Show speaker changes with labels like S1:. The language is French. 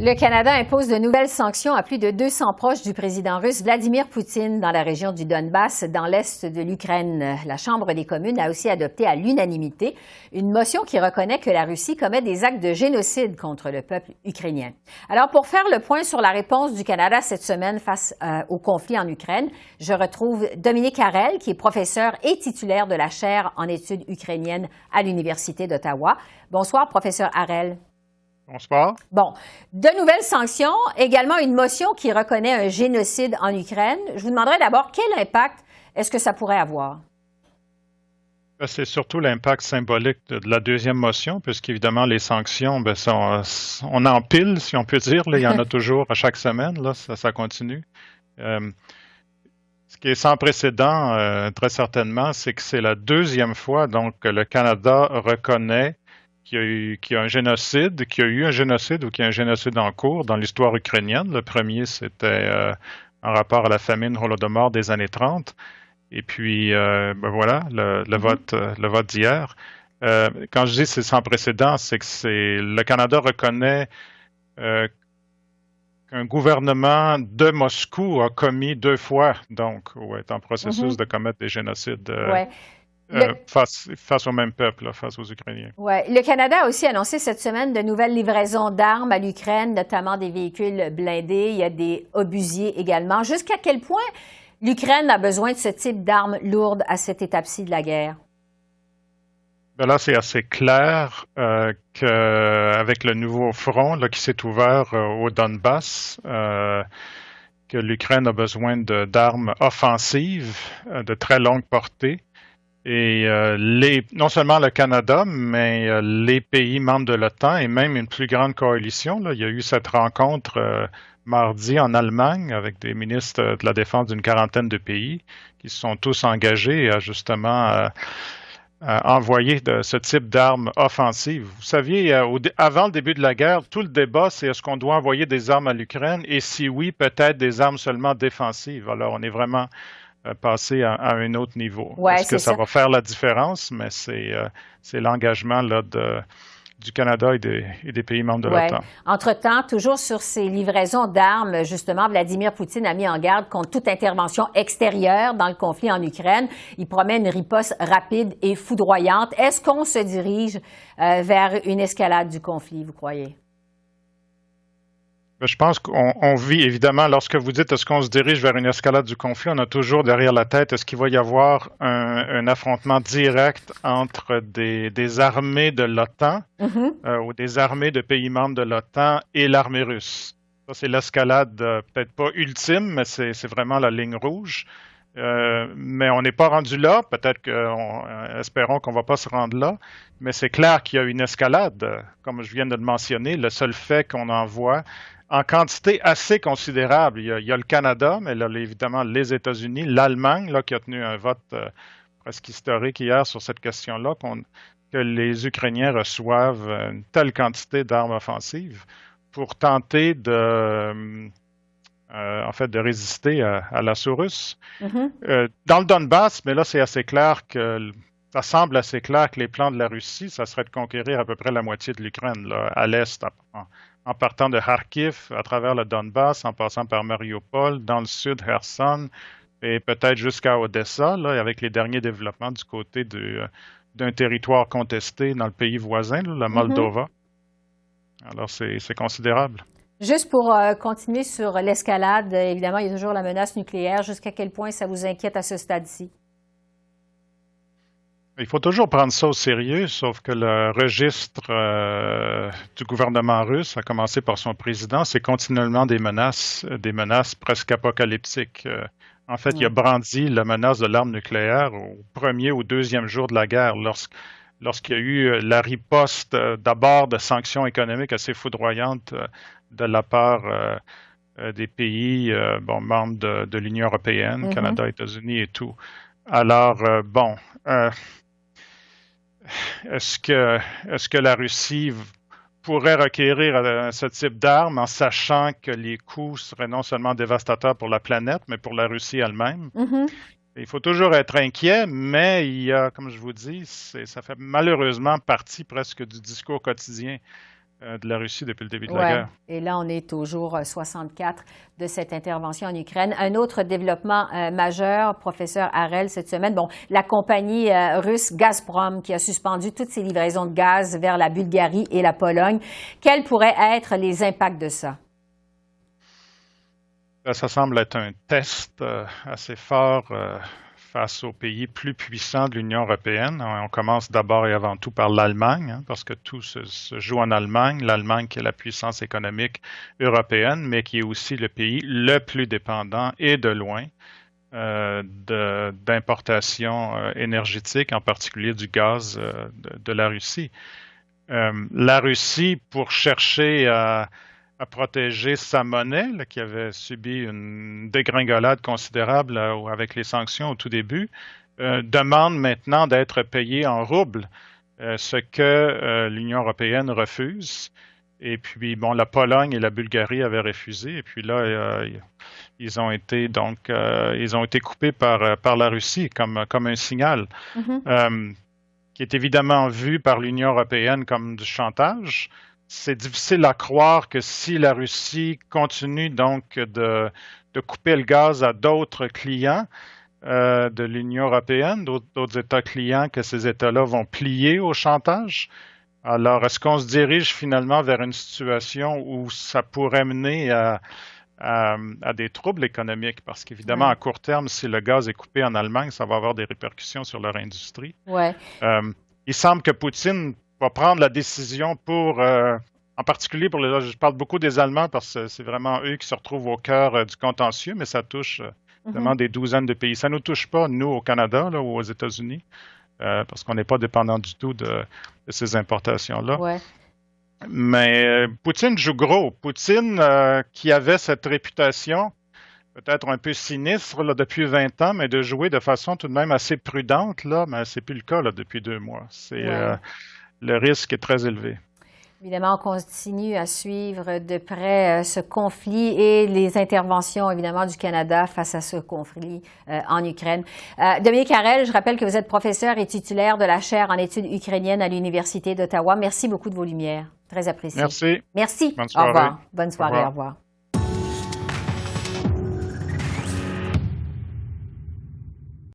S1: Le Canada impose de nouvelles sanctions à plus de 200 proches du président russe Vladimir Poutine dans la région du Donbass, dans l'est de l'Ukraine. La Chambre des communes a aussi adopté à l'unanimité une motion qui reconnaît que la Russie commet des actes de génocide contre le peuple ukrainien. Alors, pour faire le point sur la réponse du Canada cette semaine face au conflit en Ukraine, je retrouve Dominique Harel, qui est professeur et titulaire de la chaire en études ukrainiennes à l'Université d'Ottawa. Bonsoir, professeur Harel.
S2: Bonsoir.
S1: Bon, de nouvelles sanctions, également une motion qui reconnaît un génocide en Ukraine. Je vous demanderai d'abord quel impact est-ce que ça pourrait avoir?
S2: C'est surtout l'impact symbolique de la deuxième motion, puisqu'évidemment, les sanctions, on empile, si on peut dire. Là, il y en a toujours à chaque semaine. Là, ça continue. Ce qui est sans précédent, très certainement, c'est que c'est la deuxième fois donc, que le Canada reconnaît qu'il y a un génocide, qu'il y a eu un génocide ou qu'il y a un génocide en cours dans l'histoire ukrainienne. Le premier, c'était en rapport à la famine Holodomor des années 30. Et puis, voilà, le vote d'hier. Quand je dis c'est sans précédent, c'est que le Canada reconnaît qu'un gouvernement de Moscou a commis 2 fois, donc, ou est en processus de commettre des génocides. Face au même peuple, face aux Ukrainiens.
S1: Ouais. Le Canada a aussi annoncé cette semaine de nouvelles livraisons d'armes à l'Ukraine, notamment des véhicules blindés. Il y a des obusiers également. Jusqu'à quel point l'Ukraine a besoin de ce type d'armes lourdes à cette étape-ci de la guerre?
S2: Ben là, c'est assez clair qu'avec le nouveau front là, qui s'est ouvert au Donbass, que l'Ukraine a besoin d'armes offensives de très longue portée. Et non seulement le Canada, mais les pays membres de l'OTAN et même une plus grande coalition. Là, il y a eu cette rencontre mardi en Allemagne avec des ministres de la Défense d'une quarantaine de pays qui se sont tous engagés à justement envoyer ce type d'armes offensives. Vous saviez, avant le début de la guerre, tout le débat, c'est est-ce qu'on doit envoyer des armes à l'Ukraine et si oui, peut-être des armes seulement défensives. Alors, on est vraiment passer à un autre niveau.
S1: Ouais,
S2: est-ce que ça va faire la différence? Mais c'est l'engagement là, du Canada et des pays membres de l'OTAN.
S1: Entre-temps, toujours sur ces livraisons d'armes, justement, Vladimir Poutine a mis en garde contre toute intervention extérieure dans le conflit en Ukraine. Il promet une riposte rapide et foudroyante. Est-ce qu'on se dirige vers une escalade du conflit, vous croyez?
S2: Je pense qu'on vit, évidemment, lorsque vous dites est-ce qu'on se dirige vers une escalade du conflit, on a toujours derrière la tête, est-ce qu'il va y avoir un affrontement direct entre des armées de l'OTAN ou des armées de pays membres de l'OTAN et l'armée russe? Ça, c'est l'escalade peut-être pas ultime, mais c'est vraiment la ligne rouge. Mais on n'est pas rendu là. Peut-être espérons qu'on ne va pas se rendre là. Mais c'est clair qu'il y a une escalade, comme je viens de le mentionner. Le seul fait qu'on envoie en quantité assez considérable. Il y a le Canada, mais là, évidemment, les États-Unis, l'Allemagne, là, qui a tenu un vote presque historique hier sur cette question-là, que les Ukrainiens reçoivent une telle quantité d'armes offensives pour tenter de résister à l'assaut russe. Dans le Donbass, mais là, c'est assez clair ça semble assez clair que les plans de la Russie, ça serait de conquérir à peu près la moitié de l'Ukraine, là, à l'est, en partant de Kharkiv, à travers le Donbass, en passant par Mariupol, dans le sud, Kherson, et peut-être jusqu'à Odessa, là, avec les derniers développements du côté d'un territoire contesté dans le pays voisin, là, la Moldova. Alors, c'est considérable.
S1: Juste pour continuer sur l'escalade, évidemment, il y a toujours la menace nucléaire. Jusqu'à quel point ça vous inquiète à ce stade-ci?
S2: Il faut toujours prendre ça au sérieux, sauf que le registre du gouvernement russe, à commencer par son président, c'est continuellement des menaces presque apocalyptiques. En fait, il a brandi la menace de l'arme nucléaire au premier ou deuxième jour de la guerre, lorsqu'il y a eu la riposte d'abord de sanctions économiques assez foudroyantes de la part des pays membres de l'Union européenne, Canada, États-Unis et tout. Alors, est-ce que la Russie pourrait requérir ce type d'armes en sachant que les coûts seraient non seulement dévastateurs pour la planète, mais pour la Russie elle-même? Il faut toujours être inquiet, mais il y a, comme je vous dis, ça fait malheureusement partie presque du discours quotidien de la Russie depuis le début de la
S1: Ouais.
S2: guerre.
S1: Et là, on est au jour 64 de cette intervention en Ukraine. Un autre développement majeur, professeur Harel, cette semaine, bon, la compagnie russe Gazprom qui a suspendu toutes ses livraisons de gaz vers la Bulgarie et la Pologne. Quels pourraient être les impacts de ça?
S2: Ça semble être un test assez fort face aux pays plus puissants de l'Union européenne. On commence d'abord et avant tout par l'Allemagne, hein, parce que tout se joue en Allemagne. L'Allemagne qui est la puissance économique européenne, mais qui est aussi le pays le plus dépendant et de loin d'importation énergétique, en particulier du gaz de la Russie. La Russie, pour chercher à protéger sa monnaie, là, qui avait subi une dégringolade considérable avec les sanctions au tout début, demande maintenant d'être payée en roubles, ce que l'Union européenne refuse. Et puis, bon, la Pologne et la Bulgarie avaient refusé. Et puis là, ils ont été coupés par la Russie comme un signal, qui est évidemment vu par l'Union européenne comme du chantage. C'est difficile à croire que si la Russie continue donc de couper le gaz à d'autres clients de l'Union européenne, d'autres États clients, que ces États-là vont plier au chantage. Alors, est-ce qu'on se dirige finalement vers une situation où ça pourrait mener à des troubles économiques? Parce qu'évidemment, à court terme, si le gaz est coupé en Allemagne, ça va avoir des répercussions sur leur industrie.
S1: Ouais.
S2: Il semble que Poutine va prendre la décision pour, en particulier pour je parle beaucoup des Allemands parce que c'est vraiment eux qui se retrouvent au cœur du contentieux, mais ça touche vraiment des douzaines de pays. Ça ne nous touche pas, nous, au Canada là, ou aux États-Unis, parce qu'on n'est pas dépendant du tout de ces importations-là.
S1: Ouais.
S2: Mais Poutine joue gros. Poutine, qui avait cette réputation peut-être un peu sinistre là, depuis 20 ans, mais de jouer de façon tout de même assez prudente, là, mais c'est plus le cas là, depuis 2 mois. Le risque est très élevé.
S1: Évidemment, on continue à suivre de près ce conflit et les interventions, évidemment, du Canada face à ce conflit en Ukraine. Dominique Harel, je rappelle que vous êtes professeur et titulaire de la chaire en études ukrainiennes à l'Université d'Ottawa. Merci beaucoup de vos lumières. Très apprécié.
S2: Merci.
S1: Merci.
S2: Bonne soirée.
S1: Au revoir. Bonne soirée. Au revoir.